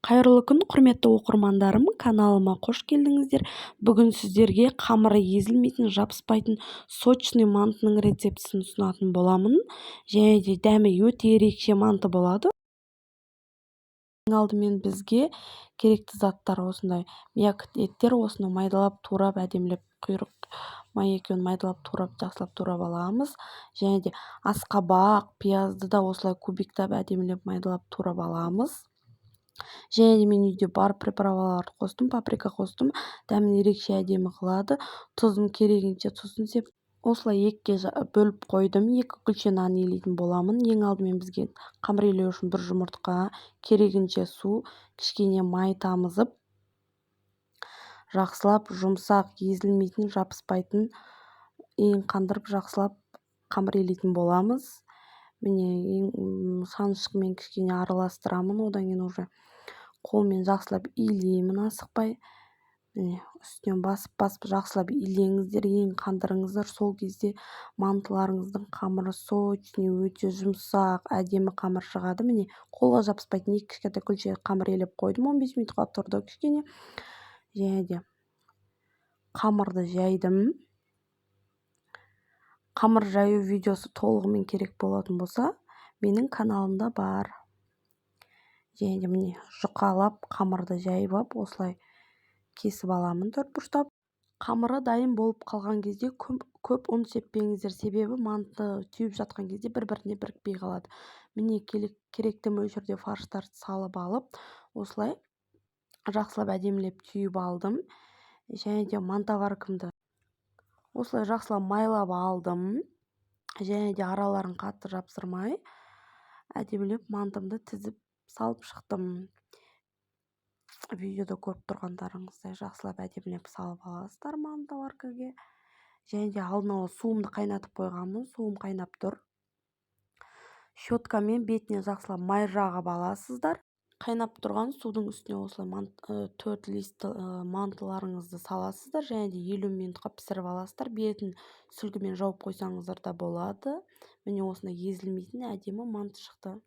Қайырлы күн, құрметті оқырмандарым, каналыма қош келдіңіздер. Бүгін сіздерге қамыры езілмейтін, жабыспайтын сочный мантының рецептісін ұсынатын боламын. Және де дәмі өте ерекше манты болады. Ең алдымен бізге керекті заттар осындай мякоть еттер, осыны майдалап, турап, әдемілеп, құйрық май екеуін майдалап, турап, жақсылап турап аламыз. Және де асқабақ, пиязды да осылай кубиктап, әдемілеп, майдалап, турап аламыз. Және де мен үйде бар приправаларды қостым, паприка қостым, дәмін ерекше әдемі қылады. Тұзын керегінше тұзын сеп, осылай екіге бөліп қойдым. 2 күлше нан илейтін боламын. Ең алдымен бізге қамыр илеу үшін 1 жұмыртқа, керегінше су, кішкене май тамызып, жақсылап жұмсақ, езілмейтін, жабыспайтын қандырып жақсылап қамыр илейтін боламыз. Міне санышқымен кішкене араластырамын, одан кейін уже қолмен жақсылап илеймін асықпай. Міне үстінен басып жақсылап илеңіздер, қандырыңыздар. Сол кезде мантыларыңыздың қамыры сочный, өте жұмсақ, әдемі қамыр шығады. Міне қолға жабыспайтын 2 кішкентай күлше қамыр илеп қойдым, 15 минутқа тұрды кішкене. Және де қамырды жайдым. Қамыр жаю видеосы толығымен керек болатын болса, менің каналымда бар. Және де міне жұқалап қамырды жайып алып, осылай кесіп аламын 4 бұрыштап. Қамыры дайын болып қалған кезде көп ұн сеппеңіздер, себебі манты түйіп жатқан кезде бір-біріне бірікпей қалады. Міне керекті мөлшерде фарштарды салып алып, осылай жақсылап әдемілеп түйіп алдым. Және де мантоваркамды осылай жақсылап майлап алдым. Және де араларын қатты жапсырмай, әдемілеп мантымды тізіп салып шықтым. Видеода көріп тұрғандарыңыздай жақсылап әдемілеп салып аласыздар мантоваркаға. Және де алдын ала суымды қайнатып қойғанмын, суым қайнап тұр. Щеткамен бетіне жақсылап май жағып аласыздар. Қайнап тұрған судың үстіне осылай 4 лист мантыларыңызды саласыздар. Және де 50 минутқа пісіріп аласыздар. Бетін сүлгімен жауып қойсаңыздар да болады. Міне осындай езілмейтін әдемі манты шықты.